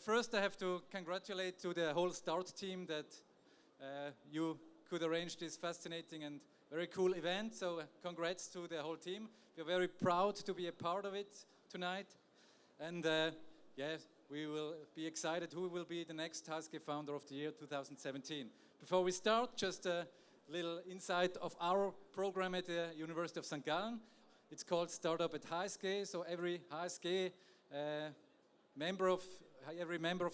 First, I have to congratulate to the whole START team that you could arrange this fascinating and very cool event. So congrats to the whole team. We're very proud to be a part of it tonight. And yeah, we will be excited who will be the next HSG Founder of the Year 2017. Before we start, just a little insight of our program at the University of St. Gallen. It's called Startup at HSG. So every HSG member of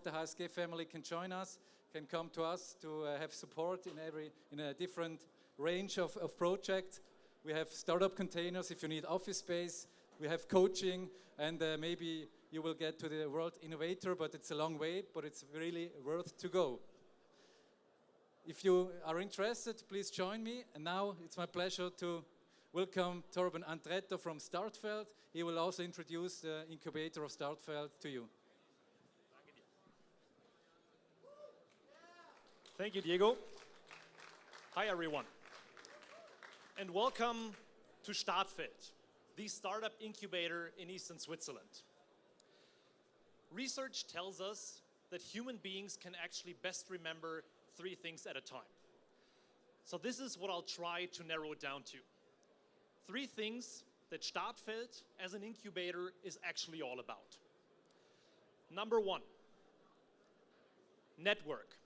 the HSG family can join us, can come to us to have support in a different range of projects. We have startup containers if you need office space. We have coaching, and maybe you will get to the World Innovator, but it's a long way, but it's really worth to go. If you are interested, please join me. And now it's my pleasure to welcome Torben Andretto from Startfeld. He will also introduce the incubator of Startfeld to you. Thank you, Diego. Hi, everyone. And welcome to Startfeld, the startup incubator in Eastern Switzerland. Research tells us that human beings can actually best remember 3 things at a time. So this is what I'll try to narrow it down to. 3 things that Startfeld as an incubator is actually all about. Number 1, network.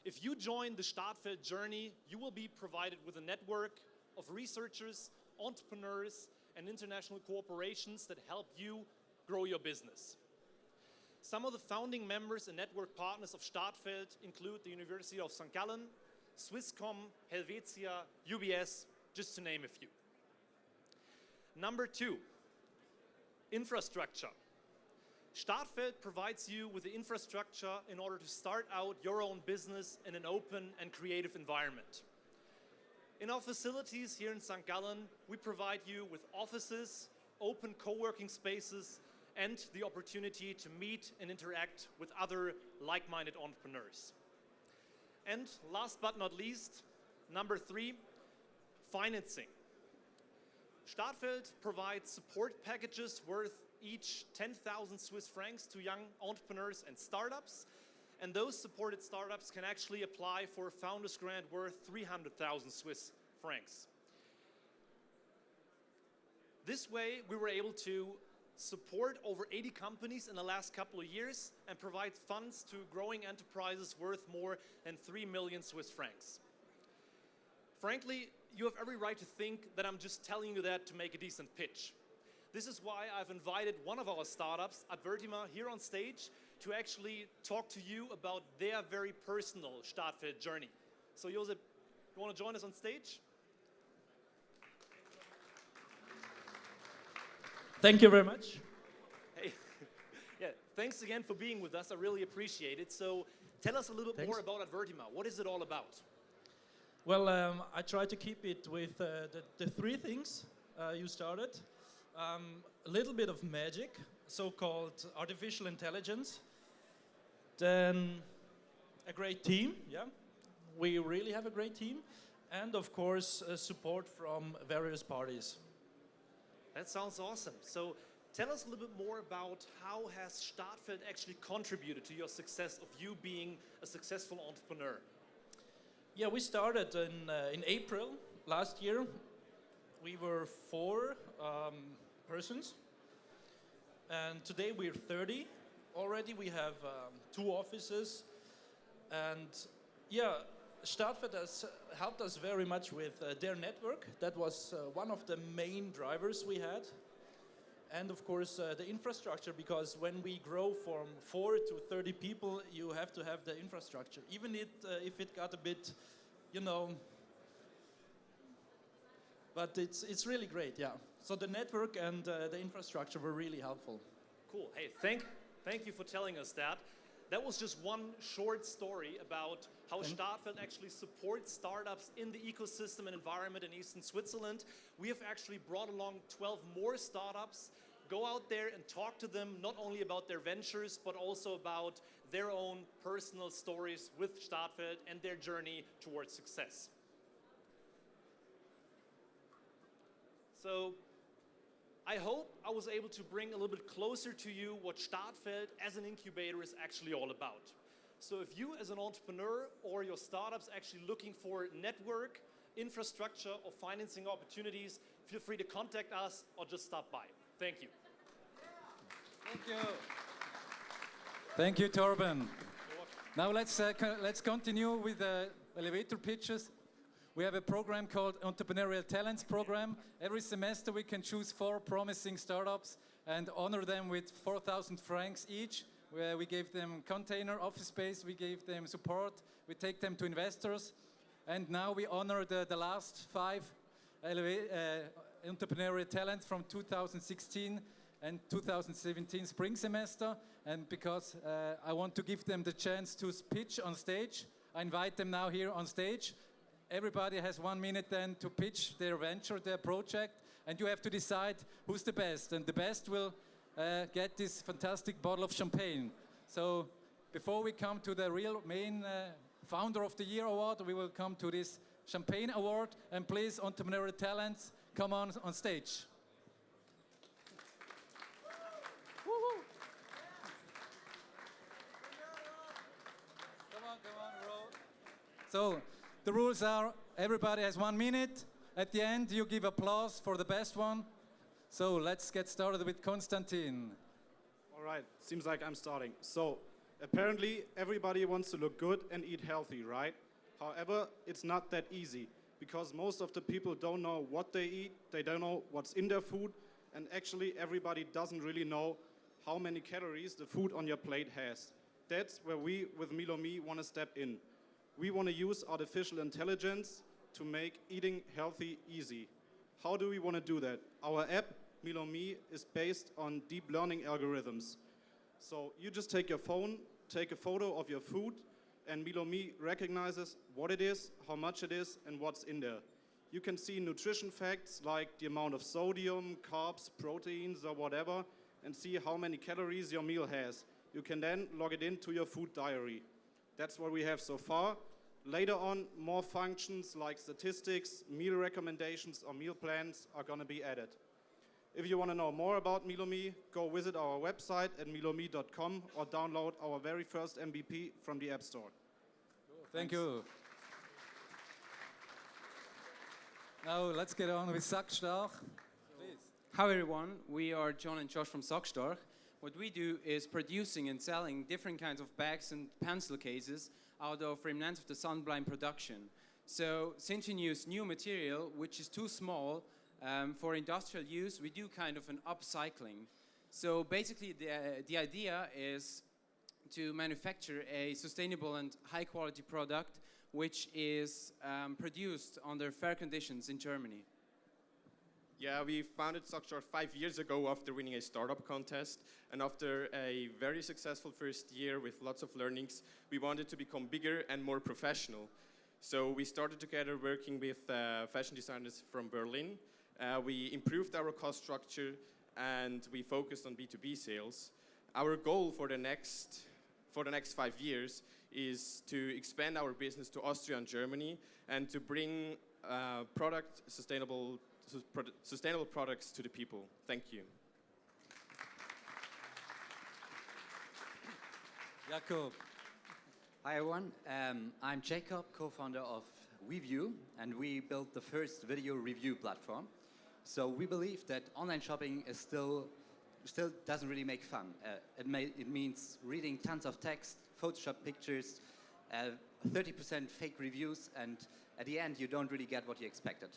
If you join the Startfeld journey, you will be provided with a network of researchers, entrepreneurs, and international corporations that help you grow your business. Some of the founding members and network partners of Startfeld include the University of St. Gallen, Swisscom, Helvetia, UBS, just to name a few. Number 2, infrastructure. Startfeld provides you with the infrastructure in order to start out your own business in an open and creative environment. In our facilities here in St. Gallen, we provide you with offices, open co-working spaces, and the opportunity to meet and interact with other like-minded entrepreneurs. And last but not least, number 3, financing. Startfeld provides support packages worth each 10,000 Swiss francs to young entrepreneurs and startups. And those supported startups can actually apply for a founder's grant worth 300,000 Swiss francs. This way, we were able to support over 80 companies in the last couple of years and provide funds to growing enterprises worth more than 3 million Swiss francs. Frankly, you have every right to think that I'm just telling you that to make a decent pitch. This is why I've invited one of our startups, Advertima, here on stage to actually talk to you about their very personal Startfeld journey. So Josep, you want to join us on stage? Thank you very much. Hey, yeah, thanks again for being with us. I really appreciate it. So tell us a little bit more about Advertima. What is it all about? Well, I try to keep it with the 3 things you started. A little bit of magic, so-called artificial intelligence. Then a great team, yeah. We really have a great team. And of course, support from various parties. That sounds awesome. So tell us a little bit more about how has Startfeld actually contributed to your success of you being a successful entrepreneur? Yeah, we started in April last year. We were 4 persons, and today we're 30 already. We have 2 offices, and yeah, Startfeld has helped us very much with their network. That was one of the main drivers we had. And of course, the infrastructure, because when we grow from 4 to 30 people, you have to have the infrastructure. Even if it got a bit, you know, but it's really great, yeah. So the network and the infrastructure were really helpful. Cool. Hey, thank you for telling us that. That was just one short story about how Startfeld actually supports startups in the ecosystem and environment in Eastern Switzerland. We have actually brought along 12 more startups. Go out there and talk to them, not only about their ventures, but also about their own personal stories with Startfeld and their journey towards success. So I hope I was able to bring a little bit closer to you what Startfeld as an incubator is actually all about. So if you as an entrepreneur or your startup's actually looking for network, infrastructure or financing opportunities, feel free to contact us or just stop by. Thank you. Thank you. Thank you, Torben. Now let's continue with the elevator pitches. We have a program called Entrepreneurial Talents Program. Every semester we can choose 4 promising startups and honor them with 4,000 francs each. Where we gave them container, office space, we gave them support, we take them to investors. And now we honor the last 5 entrepreneurial talents from 2016 and 2017 spring semester. And because I want to give them the chance to pitch on stage, I invite them now here on stage. Everybody has 1 minute then to pitch their venture, their project, and you have to decide who's the best. And the best will get this fantastic bottle of champagne. So before we come to the real main Founder of the Year award, we will come to this champagne award. And please, entrepreneurial talents, come on stage. Come on, roll. So the rules are everybody has 1 minute. At the end, you give applause for the best one. So let's get started with Konstantin. All right, seems like I'm starting. So apparently everybody wants to look good and eat healthy, right? However, it's not that easy because most of the people don't know what they eat, they don't know what's in their food, and actually everybody doesn't really know how many calories the food on your plate has. That's where we, with MiloMe, want to step in. We want to use artificial intelligence to make eating healthy easy. How do we want to do that? Our app, MiloMe, is based on deep learning algorithms. So you just take your phone, take a photo of your food, and MiloMe recognizes what it is, how much it is, and what's in there. You can see nutrition facts like the amount of sodium, carbs, proteins, or whatever, and see how many calories your meal has. You can then log it into your food diary. That's what we have so far. Later on, more functions like statistics, meal recommendations, or meal plans are going to be added. If you want to know more about MiloMe, go visit our website at milome.com or download our very first MVP from the App Store. Cool. Thank you. Now let's get on with Sackstarch. Please. Hi everyone, we are John and Josh from Sackstarch. What we do is producing and selling different kinds of bags and pencil cases out of remnants of the sunblind production. So since we use new material, which is too small for industrial use, we do kind of an upcycling. So basically the idea is to manufacture a sustainable and high quality product which is produced under fair conditions in Germany. Yeah, we founded Sackstarch 5 years ago after winning a startup contest, and after a very successful first year with lots of learnings, we wanted to become bigger and more professional. So we started together working with fashion designers from Berlin. We improved our cost structure and we focused on B2B sales. Our goal for the next 5 years is to expand our business to Austria and Germany and to bring sustainable products to the people. Thank you. Jakob. Hi everyone, I'm Jacob, co-founder of WeView, and we built the first video review platform. So we believe that online shopping is still doesn't really make fun. It means reading tons of text, Photoshop pictures, 30% fake reviews, and at the end you don't really get what you expected.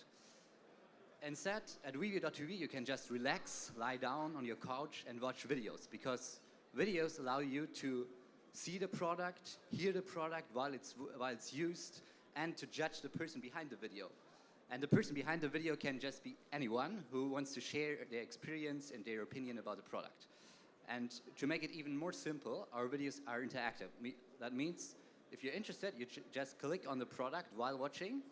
Instead, at WeView.tv you can just relax, lie down on your couch and watch videos, because videos allow you to see the product, hear the product while it's used, and to judge the person behind the video. And the person behind the video can just be anyone who wants to share their experience and their opinion about the product. And to make it even more simple, our videos are interactive. That means if you're interested, you just click on the product while watching.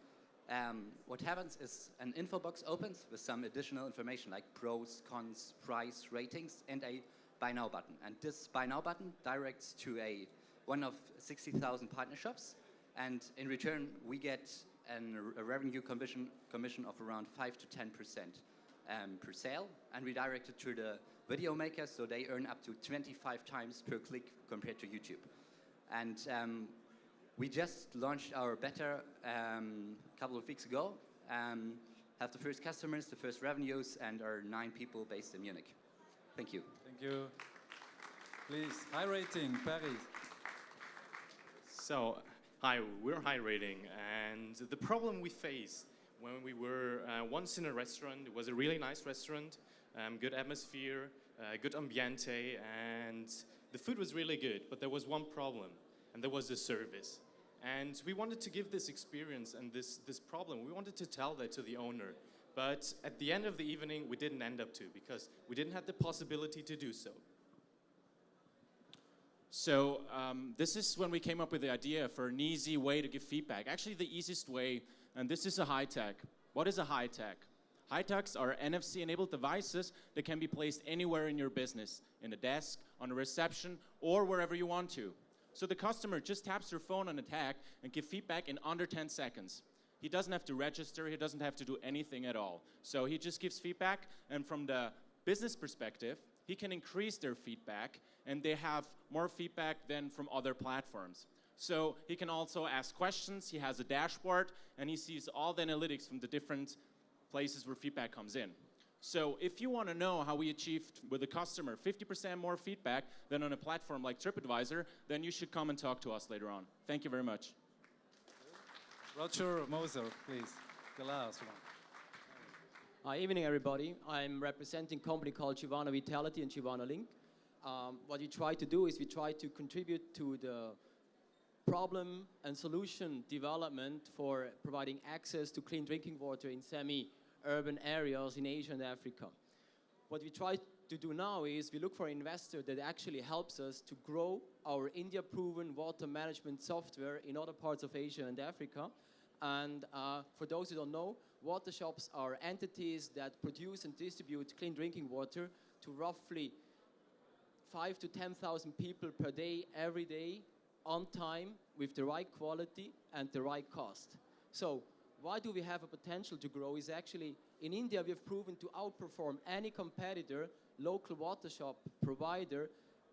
What happens is an info box opens with some additional information like pros, cons, price, ratings, and a Buy Now button. And this Buy Now button directs to one of 60,000 partner shops. And in return, we get a revenue commission of around 5 to 10% per sale and redirected to the video makers, so they earn up to 25 times per click compared to YouTube. And we just launched our beta a couple of weeks ago, have the first customers, the first revenues, and are 9 people based in Munich. Thank you. Thank you. Please, High Rating, Paris. So, hi, we're High Rating, and the problem we faced when we were once in a restaurant, it was a really nice restaurant, good atmosphere, good ambiente, and the food was really good, but there was one problem, and that was the service. And we wanted to give this experience and this problem, we wanted to tell that to the owner. But at the end of the evening, we didn't end up to, because we didn't have the possibility to do so. So this is when we came up with the idea for an easy way to give feedback. Actually, the easiest way, and this is a high tech. What is a high tech? High techs are NFC-enabled devices that can be placed anywhere in your business, in a desk, on a reception, or wherever you want to. So the customer just taps their phone on a tag and give feedback in under 10 seconds. He doesn't have to register, he doesn't have to do anything at all. So he just gives feedback, and from the business perspective, he can increase their feedback, and they have more feedback than from other platforms. So he can also ask questions, he has a dashboard, and he sees all the analytics from the different places where feedback comes in. So if you want to know how we achieved with a customer 50% more feedback than on a platform like TripAdvisor, then you should come and talk to us later on. Thank you very much. Roger Moser, please, the last one. Hi, evening everybody. I'm representing a company called Chivana Vitality and Chivana Link. What we try to do is we try to contribute to the problem and solution development for providing access to clean drinking water in semi-urban areas in Asia and Africa. What we try to do now is we look for an investor that actually helps us to grow our India-proven water management software in other parts of Asia and Africa. And for those who don't know, water shops are entities that produce and distribute clean drinking water to roughly 5,000 to 10,000 people per day, every day, on time, with the right quality and the right cost. So why do we have a potential to grow is actually, in India, we have proven to outperform any competitor, local water shop provider,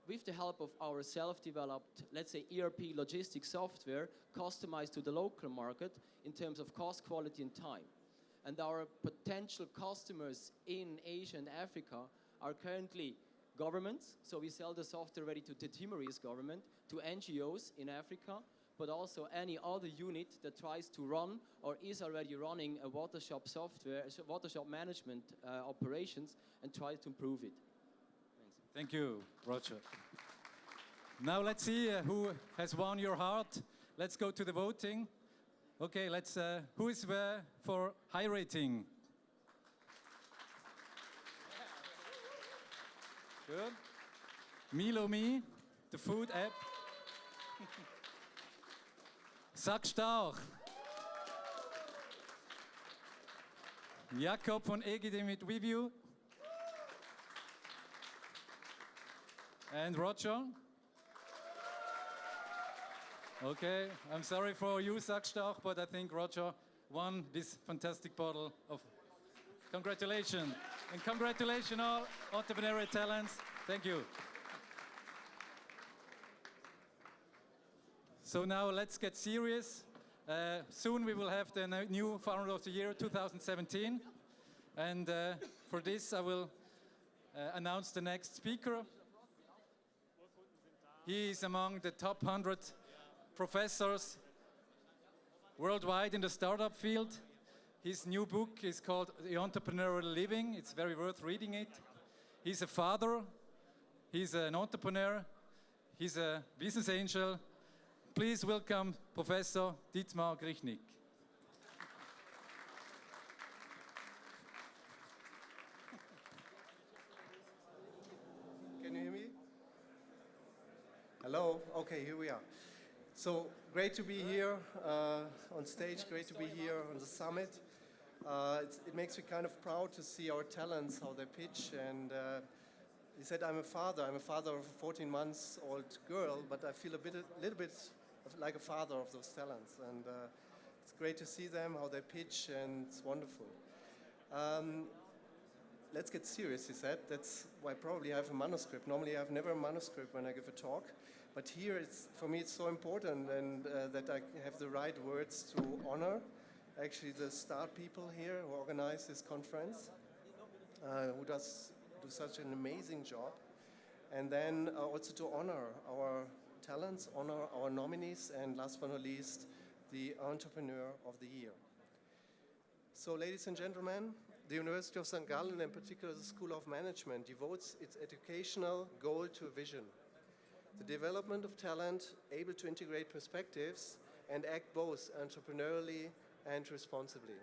with the help of our self-developed, let's say, ERP logistics software, customized to the local market in terms of cost, quality, and time. And our potential customers in Asia and Africa are currently governments, so we sell the software already to the Timorese government, to NGOs in Africa, but also any other unit that tries to run or is already running a water shop software, water shop management operations, and try to improve it. Thank you, Roger. Now let's see who has won your heart. Let's go to the voting. Okay, let's. Who is there for High Rating? Good. MiloMe, the food app. Sackstarch. Jakob von Egede mit Review. And Roger. Okay, I'm sorry for you, Sackstarch, but I think Roger won this fantastic bottle of. Congratulations. And congratulations all entrepreneurial talents. Thank you. So now let's get serious. Soon we will have the new Founder of the Year 2017. And for this I will announce the next speaker. He is among the top 100 professors worldwide in the startup field. His new book is called The Entrepreneurial Living. It's very worth reading it. He's a father, he's an entrepreneur, he's a business angel. Please welcome Professor Dietmar Grichnik. Can you hear me? Hello? Okay, here we are. So great to be here on stage, great to be here on the summit. It makes me kind of proud to see our talents, how they pitch. And he said, I'm a father of a 14 months old girl, but I feel a little bit like a father of those talents. And it's great to see them, how they pitch, and it's wonderful. let's get serious, he said. That's why probably I have a manuscript. Normally I have never a manuscript when I give a talk. But here, for me, it's so important and that I have the right words to honor actually the START people here who organize this conference, who do such an amazing job. And then also to honor our talents, honor our nominees, and last but not least, the Entrepreneur of the Year. So, ladies and gentlemen, the University of St. Gallen, in particular the School of Management, devotes its educational goal to a vision: the development of talent able to integrate perspectives and act both entrepreneurially and responsibly.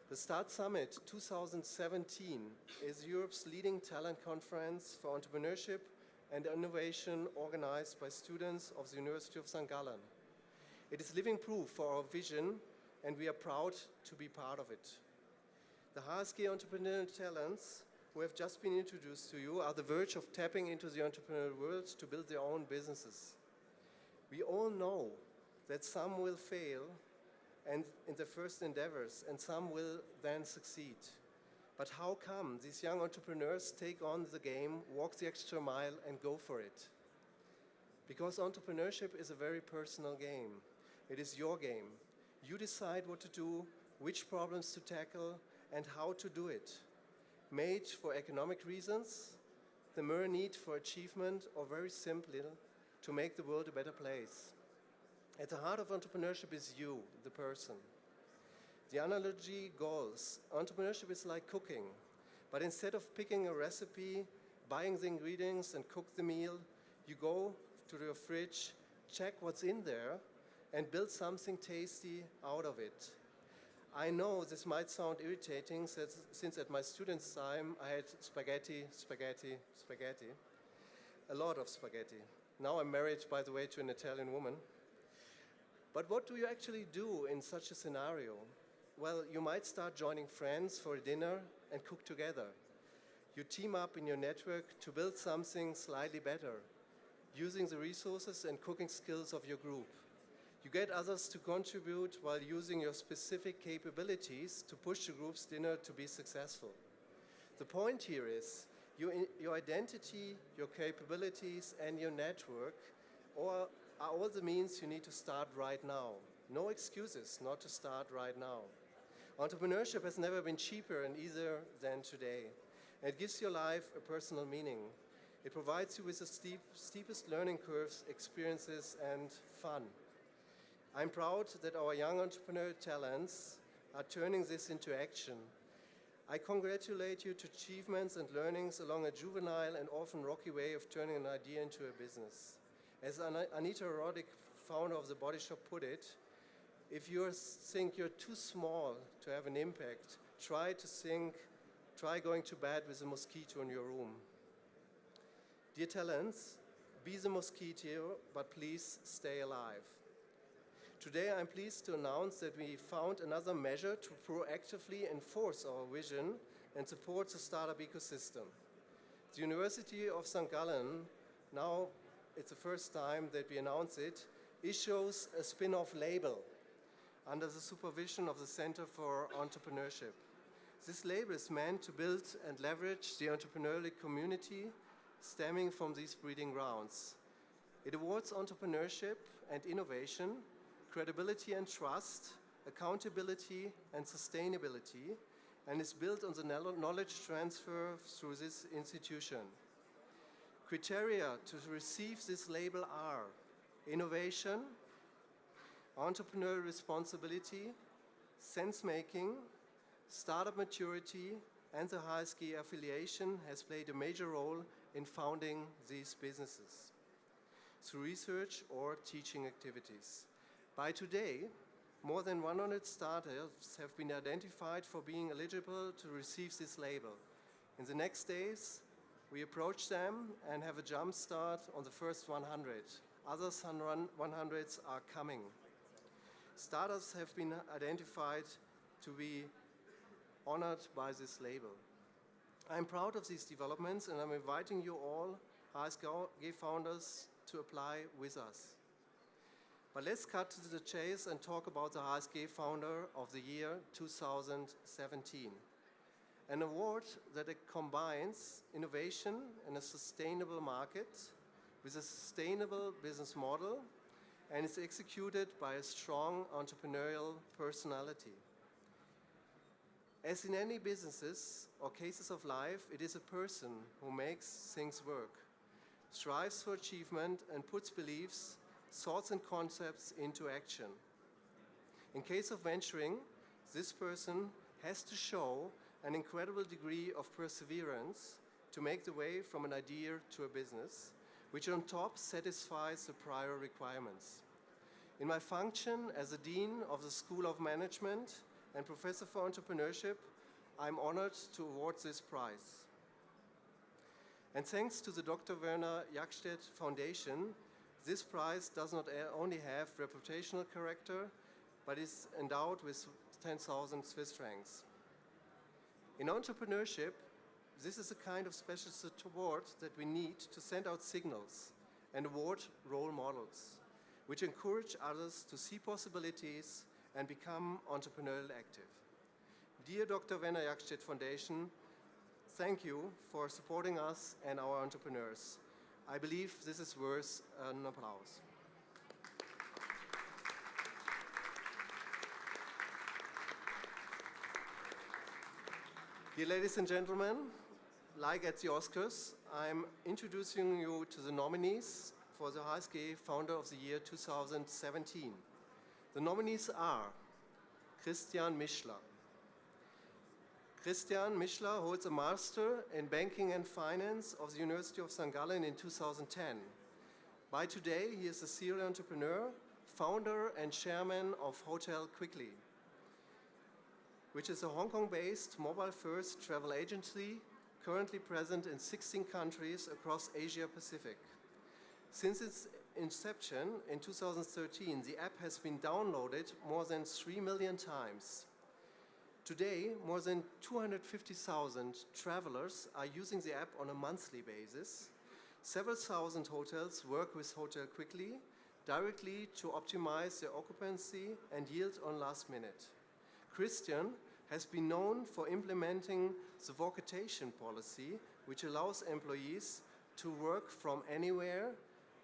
The START Summit 2017 is Europe's leading talent conference for entrepreneurship and innovation organized by students of the University of St. Gallen. It is living proof for our vision, and we are proud to be part of it. The HSG entrepreneurial talents who have just been introduced to you are the verge of tapping into the entrepreneurial world to build their own businesses. We all know that some will fail and in their first endeavors, and some will then succeed. But how come these young entrepreneurs take on the game, walk the extra mile, and go for it? Because entrepreneurship is a very personal game. It is your game. You decide what to do, which problems to tackle, and how to do it. Made for economic reasons, the mere need for achievement, or very simply, to make the world a better place. At the heart of entrepreneurship is you, the person. The analogy goes, entrepreneurship is like cooking, but instead of picking a recipe, buying the ingredients and cook the meal, you go to your fridge, check what's in there, and build something tasty out of it. I know this might sound irritating since at my students' time I had spaghetti, spaghetti, spaghetti. A lot of spaghetti. Now I'm married, by the way, to an Italian woman. But what do you actually do in such a scenario? Well, you might start joining friends for a dinner and cook together. You team up in your network to build something slightly better, using the resources and cooking skills of your group. You get others to contribute while using your specific capabilities to push the group's dinner to be successful. The point here is your identity, your capabilities, and your network are all the means you need to start right now. No excuses not to start right now. Entrepreneurship has never been cheaper and easier than today. It gives your life a personal meaning. It provides you with the steepest learning curves, experiences, and fun. I'm proud that our young entrepreneurial talents are turning this into action. I congratulate you to achievements and learnings along a juvenile and often rocky way of turning an idea into a business. As Anita Roddick, founder of The Body Shop, put it, if you think you're too small to have an impact, try going to bed with a mosquito in your room. Dear talents, be the mosquito, but please stay alive. Today I'm pleased to announce that we found another measure to proactively enforce our vision and support the startup ecosystem. The University of St. Gallen, now it's the first time that we announce it, issues a spin-off label under the supervision of the Center for Entrepreneurship. This label is meant to build and leverage the entrepreneurial community stemming from these breeding grounds. It awards entrepreneurship and innovation, credibility and trust, accountability and sustainability, and is built on the knowledge transfer through this institution. Criteria to receive this label are innovation, entrepreneurial responsibility, sense-making, startup maturity, and the HSG affiliation has played a major role in founding these businesses through research or teaching activities. By today, more than 100 startups have been identified for being eligible to receive this label. In the next days, we approach them and have a jump start on the first 100. Other 100s are coming. Startups have been identified to be honored by this label. I'm proud of these developments, and I'm inviting you all, HSG founders, to apply with us. But let's cut to the chase and talk about the HSG Founder of the Year 2017. an award that combines innovation in a sustainable market with a sustainable business model and is executed by a strong entrepreneurial personality. As in any businesses or cases of life, it is a person who makes things work, strives for achievement, and puts beliefs, thoughts, and concepts into action. In case of venturing, this person has to show an incredible degree of perseverance to make the way from an idea to a business, which on top satisfies the prior requirements. In my function as a Dean of the School of Management and Professor for Entrepreneurship, I'm honored to award this prize. And thanks to the Dr. Werner Jackstedt Foundation, this prize does not only have reputational character, but is endowed with 10,000 Swiss francs. In entrepreneurship, this is a kind of special award that we need to send out signals and award role models, which encourage others to see possibilities and become entrepreneurially active. Dear Dr. Werner Jackstedt Foundation, thank you for supporting us and our entrepreneurs. I believe this is worth an applause. Dear ladies and gentlemen, like at the Oscars, I'm introducing you to the nominees for the HSG Founder of the Year 2017. The nominees are Christian Mischler. Christian Mischler holds a Master in Banking and Finance of the University of St. Gallen in 2010. By today, he is a serial entrepreneur, founder and chairman of Hotel Quickly, which is a Hong Kong-based mobile-first travel agency currently present in 16 countries across Asia Pacific. Since its inception in 2013, the app has been downloaded more than 3 million times. Today, more than 250,000 travelers are using the app on a monthly basis. Several thousand hotels work with Hotel Quickly directly to optimize their occupancy and yield on last minute. Christian has been known for implementing the vacation policy, which allows employees to work from anywhere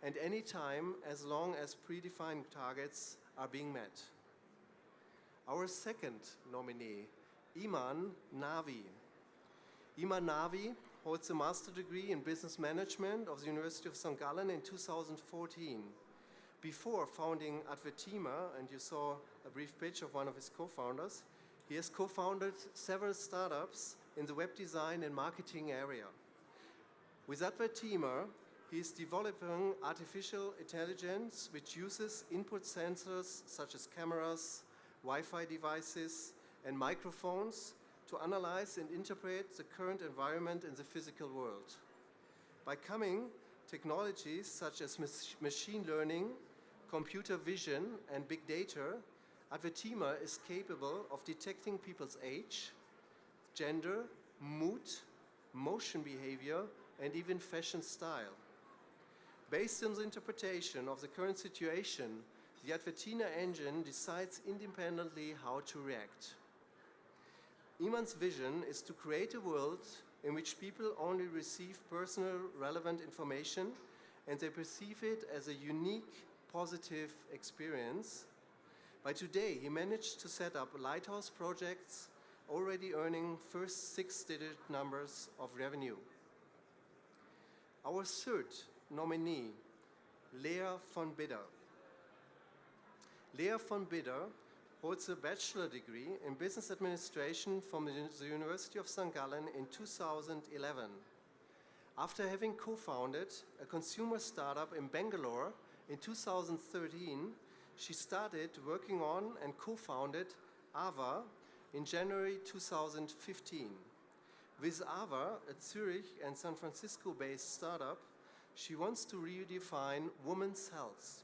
and anytime as long as predefined targets are being met. Our second nominee, Iman Navi. Iman Navi holds a master's degree in business management of the University of St. Gallen in 2014. Before founding Advertima, and you saw a brief pitch of one of his co-founders, he has co-founded several startups in the web design and marketing area. With Advertima, he is developing artificial intelligence which uses input sensors such as cameras, Wi-Fi devices, and microphones to analyze and interpret the current environment in the physical world. By coming technologies such as machine learning, computer vision, and big data, Advertima is capable of detecting people's age, gender, mood, motion behavior, and even fashion style. Based on the interpretation of the current situation, the Advertima engine decides independently how to react. Iman's vision is to create a world in which people only receive personal relevant information and they perceive it as a unique, positive experience. By today, he managed to set up lighthouse projects, already earning first 6-digit numbers of revenue. Our third nominee, Lea von Bidder. Lea von Bidder holds a bachelor degree in business administration from the University of St. Gallen in 2011. After having co-founded a consumer startup in Bangalore in 2013, she started working on and co-founded Ava in January 2015. With Ava, a Zurich and San Francisco-based startup, she wants to redefine women's health.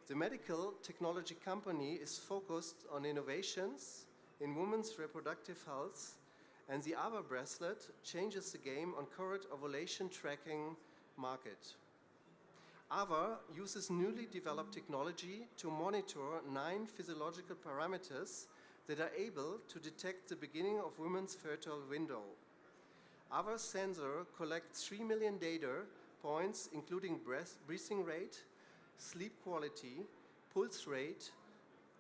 The medical technology company is focused on innovations in women's reproductive health, and the Ava bracelet changes the game on current ovulation tracking market. Ava uses newly developed technology to monitor 9 physiological parameters that are able to detect the beginning of women's fertile window. Our sensor collects 3 million data points, including breathing rate, sleep quality, pulse rate,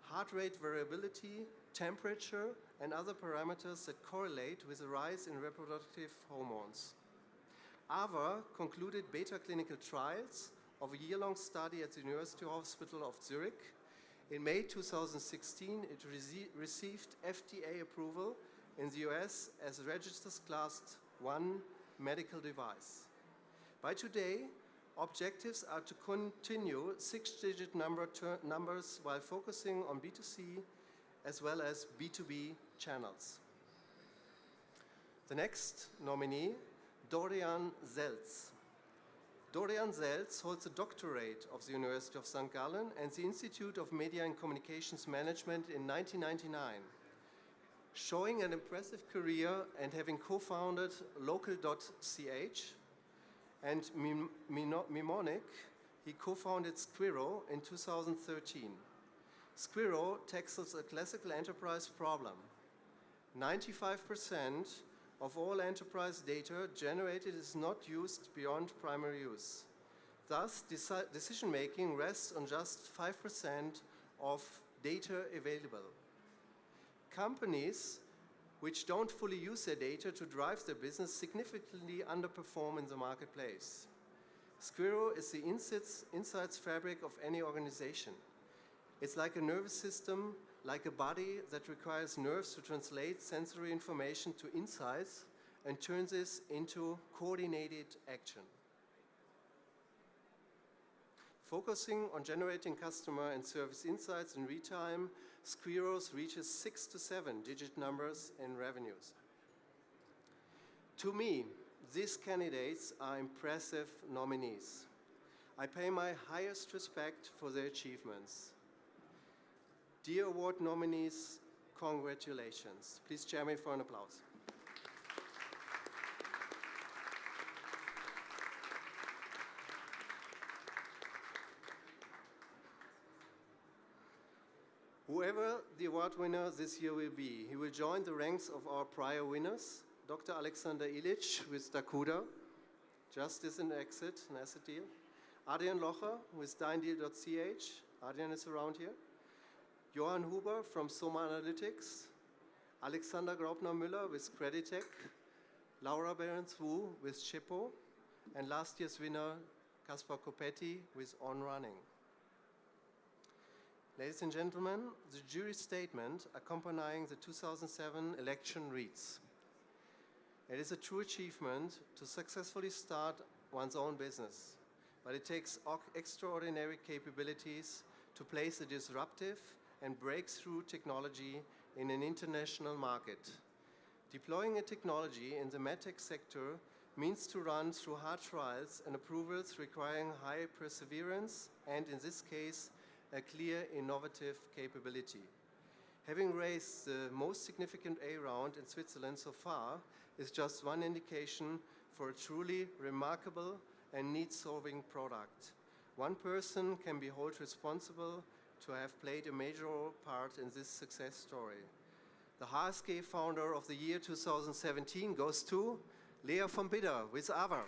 heart rate variability, temperature, and other parameters that correlate with a rise in reproductive hormones. AVA concluded beta clinical trials of a year-long study at the University Hospital of Zurich. In May 2016, it received FDA approval in the US as a registered Class 1 medical device. By today, objectives are to continue 6-digit numbers while focusing on B2C as well as B2B channels. The next nominee, Dorian Zelz. Dorian Zelz holds a doctorate of the University of St. Gallen and the Institute of Media and Communications Management in 1999. Showing an impressive career and having co-founded local.ch and Mnemonic, he co-founded Squirro in 2013. Squirro tackles a classical enterprise problem. 95% of all enterprise data generated is not used beyond primary use. Thus, decision-making rests on just 5% of data available. Companies which don't fully use their data to drive their business significantly underperform in the marketplace. Squirro is the insights fabric of any organization. It's like a nervous system, like a body that requires nerves to translate sensory information to insights and turn this into coordinated action. Focusing on generating customer and service insights in real time, Squirro reaches 6 to 7-digit numbers in revenues. To me, these candidates are impressive nominees. I pay my highest respect for their achievements. Dear award nominees, congratulations. Please join me for an applause. Whoever the award winner this year will be, he will join the ranks of our prior winners, Dr. Alexander Illich with Dakuda, Justice and Exit, an asset deal. Adrian Locher with DeinDeal.ch, Adrian is around here. Johann Huber from Soma Analytics, Alexander Graupner-Müller with Creditech, Laura Behrens-Wu with Chepo, and last year's winner, Kaspar Kopetti with On Running. Ladies and gentlemen, the jury statement accompanying the 2007 election reads: "It is a true achievement to successfully start one's own business, but it takes extraordinary capabilities to place a disruptive and breakthrough technology in an international market. Deploying a technology in the medtech sector means to run through hard trials and approvals requiring high perseverance and, in this case, a clear innovative capability. Having raised the most significant A round in Switzerland so far is just one indication for a truly remarkable and need-solving product. One person can be held responsible to have played a major part in this success story. The HSG Founder of the Year 2017 goes to Lea von Bidder with AVA.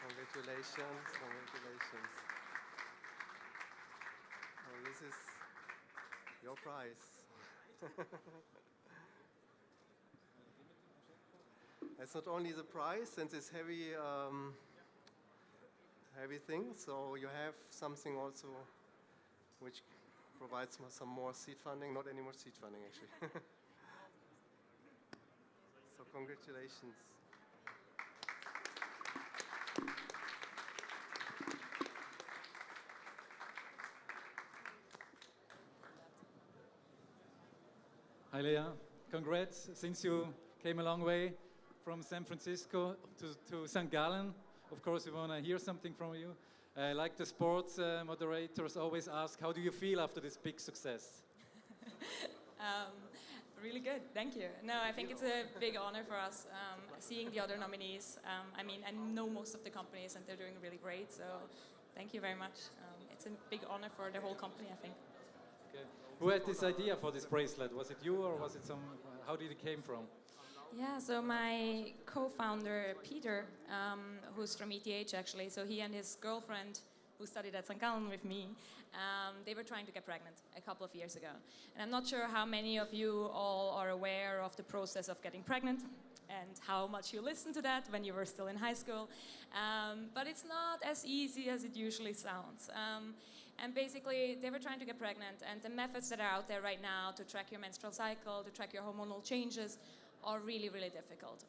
Congratulations, congratulations. Oh, this is your prize. It's not only the prize and this heavy thing, so you have something also which provides some more seed funding, not any more seed funding actually. So congratulations. Hi Lea, congrats, since you came a long way from San Francisco to St. Gallen. Of course, we want to hear something from you. Like the sports moderators always ask, how do you feel after this big success? Really good, thank you. No, I think it's a big honor for us seeing the other nominees. I mean, I know most of the companies and they're doing really great, so thank you very much. It's a big honor for the whole company, I think. Okay. Who had this idea for this bracelet? Was it you or was it some, how did it came from? Yeah, so my co-founder, Peter, who's from ETH actually, so he and his girlfriend, who studied at St. Gallen with me, they were trying to get pregnant a couple of years ago. And I'm not sure how many of you all are aware of the process of getting pregnant and how much you listened to that when you were still in high school. But it's not as easy as it usually sounds. And basically, they were trying to get pregnant, and the methods that are out there right now to track your menstrual cycle, to track your hormonal changes, are really, really difficult.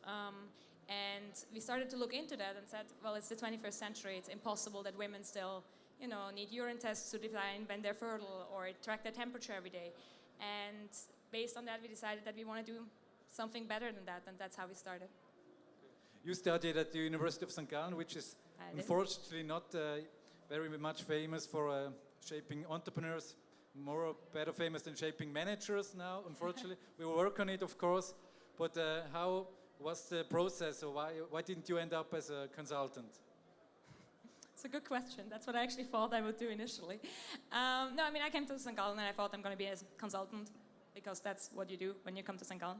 And we started to look into that and said, well, it's the 21st century. It's impossible that women still, you know, need urine tests to define when they're fertile or track their temperature every day. And based on that, we decided that we want to do something better than that, and that's how we started. You studied at the University of St. Gallen, which is unfortunately not very much famous for shaping entrepreneurs, more better famous than shaping managers now, unfortunately. We will work on it, of course, but how was the process, or why didn't you end up as a consultant? It's a good question. That's what I actually thought I would do initially. No, I mean, I came to St. Gallen and I thought I'm going to be a consultant because that's what you do when you come to St. Gallen.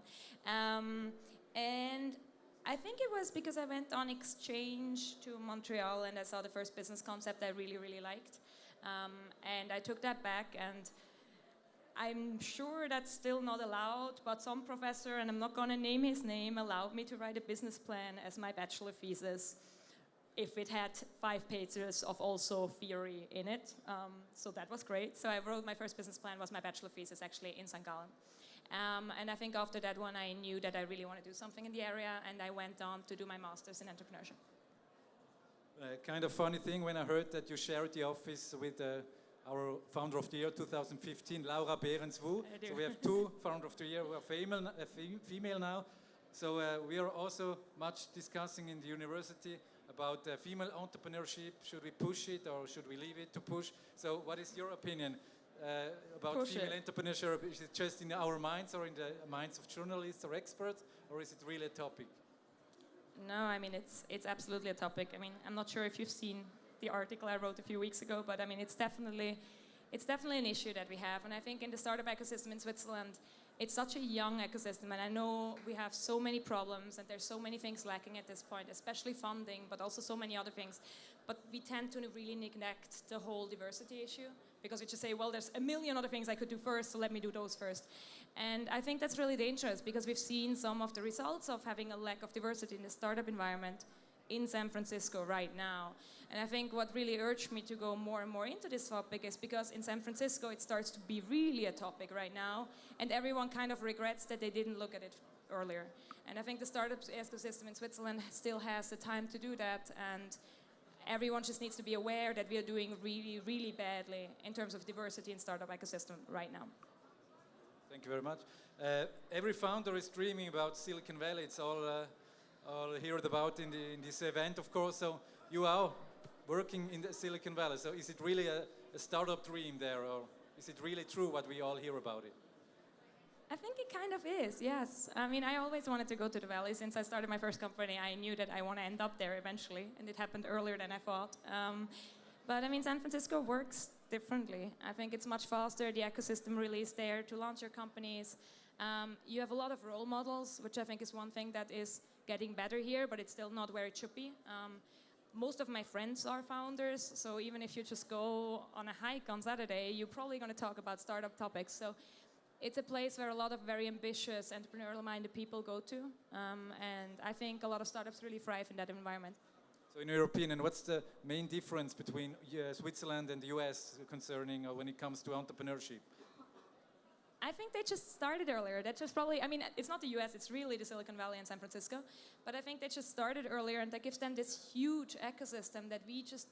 And I think it was because I went on exchange to Montreal and I saw the first business concept I really, really liked. And I took that back, and I'm sure that's still not allowed, but some professor, and I'm not going to name his name, allowed me to write a business plan as my bachelor thesis if it had 5 pages of also theory in it. So that was great. So I wrote my first business plan, was my bachelor thesis actually in St. Gallen. And I think after that one, I knew that I really want to do something in the area, and I went on to do my master's in entrepreneurship. Kind of funny thing when I heard that you shared the office with our founder of the year 2015, Laura Behrens-Wu. So we have 2 founder of the year who are female now. So we are also much discussing in the university about female entrepreneurship. Should we push it or should we leave it to push? So what is your opinion about Push female it. entrepreneurship? Is it just in our minds or in the minds of journalists or experts, or is it really a topic? No, I mean, it's absolutely a topic. I mean, I'm not sure if you've seen the article I wrote a few weeks ago, but I mean, it's definitely an issue that we have. And I think in the startup ecosystem in Switzerland, it's such a young ecosystem, and I know we have so many problems and there's so many things lacking at this point, especially funding, but also so many other things. But we tend to really neglect the whole diversity issue because we just say, well, there's a million other things I could do first, so let me do those first. And I think that's really dangerous because we've seen some of the results of having a lack of diversity in the startup environment in San Francisco right now. And I think what really urged me to go more and more into this topic is because in San Francisco it starts to be really a topic right now, and everyone kind of regrets that they didn't look at it earlier. And I think the startup ecosystem in Switzerland still has the time to do that, and everyone just needs to be aware that we are doing really, really badly in terms of diversity in startup ecosystem right now. Thank you very much. Every founder is dreaming about Silicon Valley. It's all heard about in this event, of course. So you are working in the Silicon Valley. So is it really a startup dream there, or is it really true what we all hear about it? I think it kind of is, yes. I mean, I always wanted to go to the Valley. Since I started my first company, I knew that I want to end up there eventually, and it happened earlier than I thought. But I mean, San Francisco works differently. I think it's much faster. The ecosystem really is there to launch your companies. You have a lot of role models, which I think is one thing that is getting better here, but it's still not where it should be. Most of my friends are founders, so even if you just go on a hike on Saturday, you're probably going to talk about startup topics. So it's a place where a lot of very ambitious, entrepreneurial-minded people go to, and I think a lot of startups really thrive in that environment. So in your opinion, what's the main difference between Switzerland and the US concerning when it comes to entrepreneurship? I think they just started earlier. That just probably, I mean, it's not the US, it's really the Silicon Valley and San Francisco. But I think they just started earlier, and that gives them this huge ecosystem that we just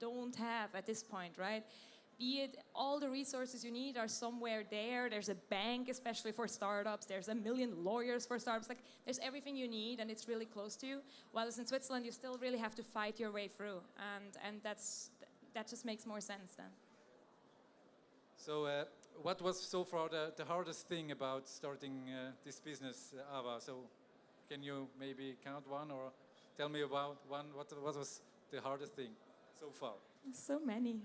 don't have at this point, right? Be it all the resources you need are somewhere there. There's a bank, especially for startups. There's a million lawyers for startups. Like, there's everything you need, and it's really close to you. Whereas in Switzerland, you still really have to fight your way through. And that just makes more sense then. So what was so far the hardest thing about starting this business, Ava? So can you maybe count one or tell me about one? What was the hardest thing so far? So many.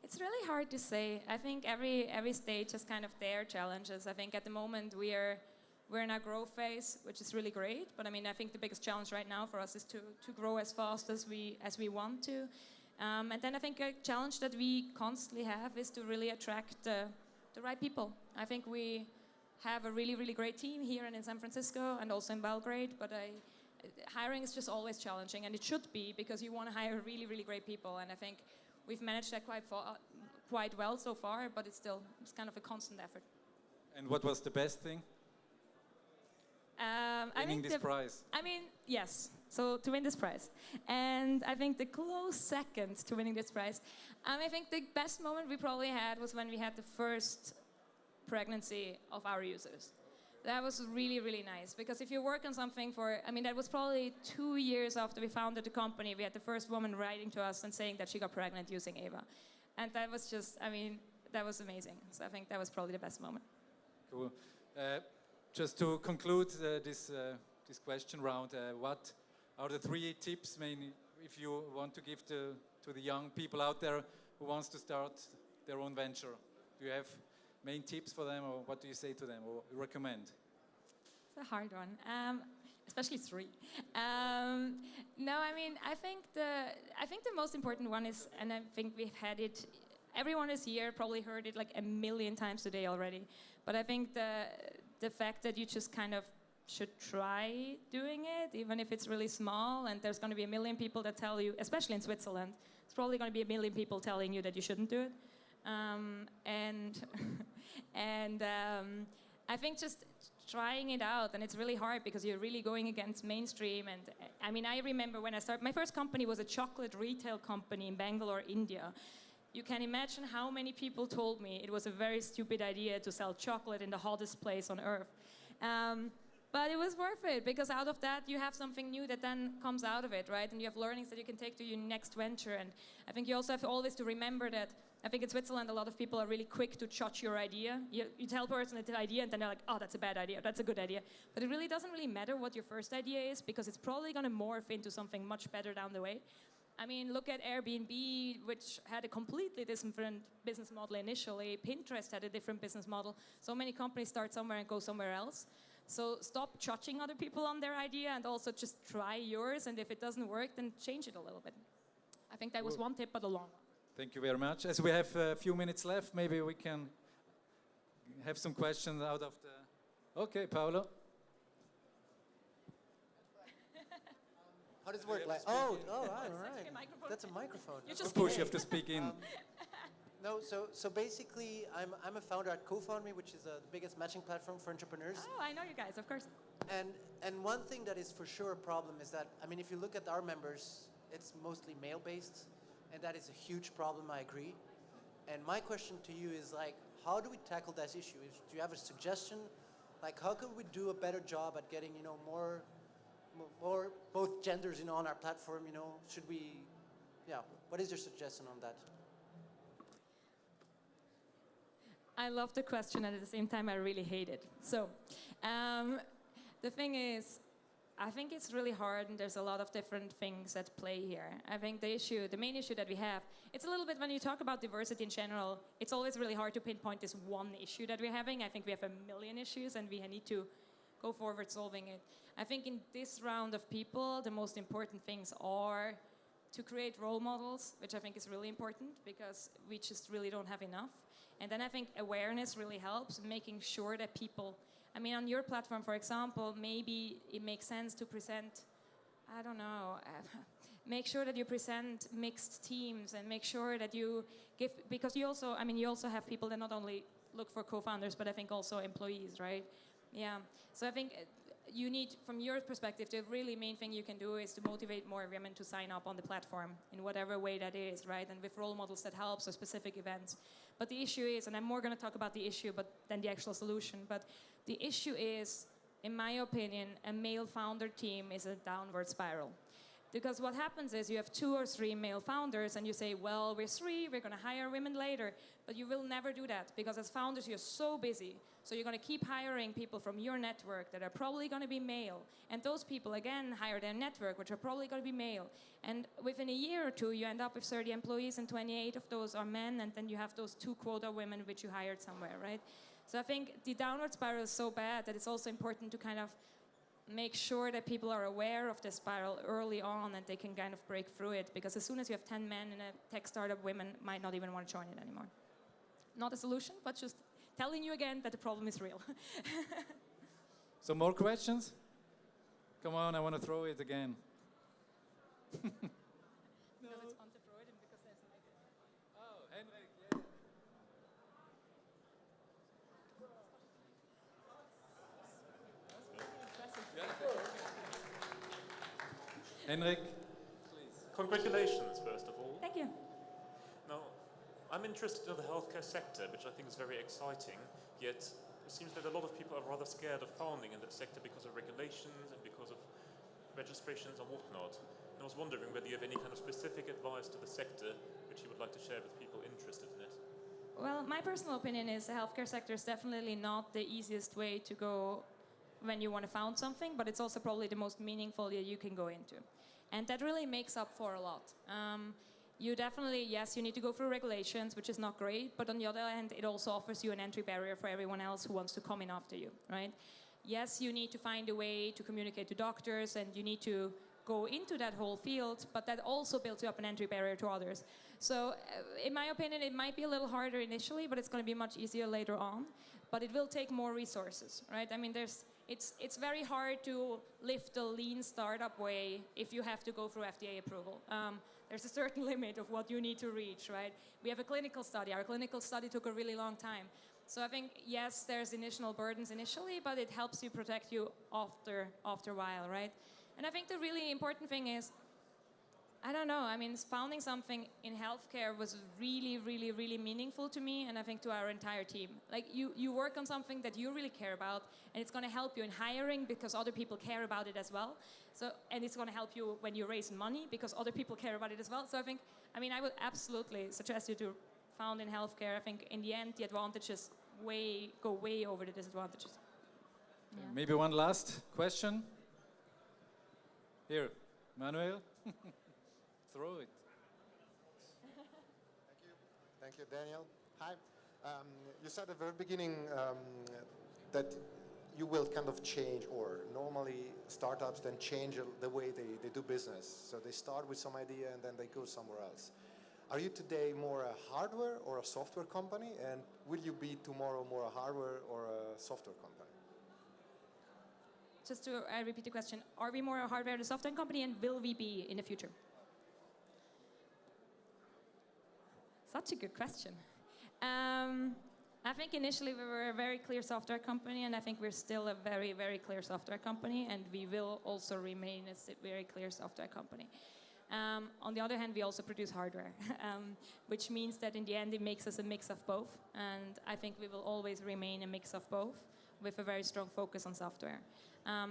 It's really hard to say. I think every stage has kind of their challenges. I think at the moment we're in our growth phase, which is really great. But I mean, I think the biggest challenge right now for us is to grow as fast as we want to. And then I think a challenge that we constantly have is to really attract the right people. I think we have a really, really great team here and in San Francisco and also in Belgrade. But hiring is just always challenging, and it should be, because you want to hire really, really great people. And I think we've managed that quite well so far, but it's kind of a constant effort. And what was the best thing? Winning this prize. I mean, yes. So to win this prize. And I think the close second to winning this prize, I think the best moment we probably had was when we had the first pregnancy of our users. That was really, really nice, because if you work on something that was probably 2 years after we founded the company, we had the first woman writing to us and saying that she got pregnant using Ava. And that was just, that was amazing. So I think that was probably the best moment. Cool. Just to conclude this question round, what are the 3 tips, mainly, if you want to give to the young people out there who wants to start their own venture? Do you have main tips for them, or what do you say to them or recommend? It's a hard one, especially 3. No, I think the most important one is, and I think we've had it, everyone is here probably heard it like a million times today already, but I think the fact that you just kind of should try doing it, even if it's really small, and there's going to be a million people that tell you, especially in Switzerland, it's probably going to be a million people telling you that you shouldn't do it. I think just trying it out, and it's really hard because you're really going against mainstream. And I remember when I started, my first company was a chocolate retail company in Bangalore, India. You can imagine how many people told me it was a very stupid idea to sell chocolate in the hottest place on earth. But it was worth it, because out of that you have something new that then comes out of it, right? And you have learnings that you can take to your next venture. And I think you also have always to remember that, I think in Switzerland a lot of people are really quick to judge your idea. You tell a person it's an idea and then they're like, oh, that's a bad idea, that's a good idea. But it really doesn't really matter what your first idea is, because it's probably going to morph into something much better down the way. Look at Airbnb, which had a completely different business model initially. Pinterest had a different business model. So many companies start somewhere and go somewhere else. So stop judging other people on their idea, and also just try yours. And if it doesn't work, then change it a little bit. I think that was one tip, but a long one. Thank you very much. As we have a few minutes left, maybe we can have some questions out of the... Okay, Paolo. How does it work? All right. That's a microphone. You just push, you have to speak in. No, so basically, I'm a founder at CoFoundMe, which is the biggest matching platform for entrepreneurs. Oh, I know you guys, of course. And one thing that is for sure a problem is that, if you look at our members, it's mostly male-based, and that is a huge problem, I agree. And my question to you is, how do we tackle that issue? Do you have a suggestion? How can we do a better job at getting, more both genders, on our platform, Should we, what is your suggestion on that? I love the question, and at the same time, I really hate it. So, the thing is, I think it's really hard, and there's a lot of different things at play here. I think the main issue that we have, it's a little bit, when you talk about diversity in general, it's always really hard to pinpoint this one issue that we're having. I think we have a million issues, and we need to go forward solving it. I think in this round of people, the most important things are to create role models, which I think is really important, because we just really don't have enough. And then I think awareness really helps, making sure that people, on your platform, for example, maybe it makes sense to present, I don't know, make sure that you present mixed teams, and make sure that you give, because you also have people that not only look for co-founders, but I think also employees, right? Yeah, so I think you need, from your perspective, the really main thing you can do is to motivate more women to sign up on the platform in whatever way that is, right? And with role models that helps, or specific events. But the issue is, and I'm more going to talk about the issue than the actual solution, but the issue is, in my opinion, a male founder team is a downward spiral. Because what happens is you have 2 or 3 male founders and you say, well, we're 3, we're going to hire women later. But you will never do that because as founders, you're so busy. So you're going to keep hiring people from your network that are probably going to be male. And those people, again, hire their network, which are probably going to be male. And within a year or 2, you end up with 30 employees and 28 of those are men. And then you have those 2 quota women which you hired somewhere, right? So I think the downward spiral is so bad that it's also important to kind of make sure that people are aware of the spiral early on and they can kind of break through it. Because as soon as you have 10 men in a tech startup, women might not even want to join it anymore. Not a solution, but just telling you again that the problem is real. So more questions? Come on, I want to throw it again. Because it's fun to throw it and because there's a mic. Oh, Henrik, yeah. Henrik, please. Congratulations, first of all. Thank you. Now, I'm interested in the healthcare sector, which I think is very exciting, yet it seems that a lot of people are rather scared of founding in that sector because of regulations and because of registrations and whatnot. And I was wondering whether you have any kind of specific advice to the sector which you would like to share with people interested in it. Well, my personal opinion is the healthcare sector is definitely not the easiest way to go when you want to found something, but it's also probably the most meaningful that you can go into. And that really makes up for a lot. You definitely, yes, you need to go through regulations, which is not great, but on the other hand, it also offers you an entry barrier for everyone else who wants to come in after you, right? Yes, you need to find a way to communicate to doctors and you need to go into that whole field, but that also builds you up an entry barrier to others. So in my opinion, it might be a little harder initially, but it's going to be much easier later on. But it will take more resources, right? I mean, it's very hard to lift the lean startup way if you have to go through FDA approval. There's a certain limit of what you need to reach, right? We have a clinical study. Our clinical study took a really long time. So I think, yes, there's initial burdens initially, but it helps you protect you after a while, right? And I think the really important thing is, I don't know, I mean, founding something in healthcare was really, really, really meaningful to me and I think to our entire team. Like, you work on something that you really care about and it's going to help you in hiring because other people care about it as well. So, and it's going to help you when you raise money because other people care about it as well. So I would absolutely suggest you to found in healthcare. I think in the end, the advantages go way over the disadvantages. Yeah. Maybe one last question. Here, Manuel. Throw it. Thank you, Daniel. Hi. You said at the very beginning that you will kind of change, or normally startups then change the way they do business. So they start with some idea and then they go somewhere else. Are you today more a hardware or a software company? And will you be tomorrow more a hardware or a software company? Just to repeat the question, are we more a hardware or software company and will we be in the future? Such a good question. I think initially we were a very clear software company and I think we're still a very, very clear software company and we will also remain a very clear software company. On the other hand, we also produce hardware, which means that in the end it makes us a mix of both. And I think we will always remain a mix of both with a very strong focus on software.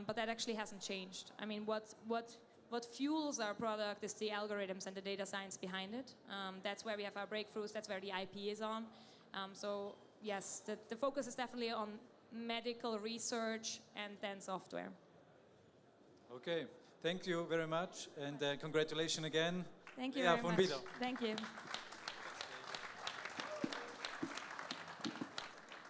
But that actually hasn't changed. I mean, what fuels our product is the algorithms and the data science behind it. That's where we have our breakthroughs, that's where the IP is on. So yes, the focus is definitely on medical research and then software. Okay, thank you very much and congratulations again. Thank you very much. Vida. Thank you.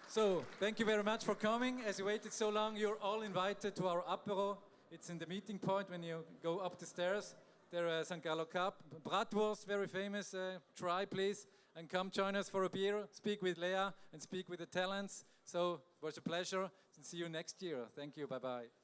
So, thank you very much for coming. As you waited so long, you're all invited to our apero. It's in the meeting point when you go up the stairs. There is St. Gallo Cup. Bratwurst, very famous. Try, please, and come join us for a beer. Speak with Lea and speak with the talents. So, it was a pleasure. And see you next year. Thank you. Bye-bye.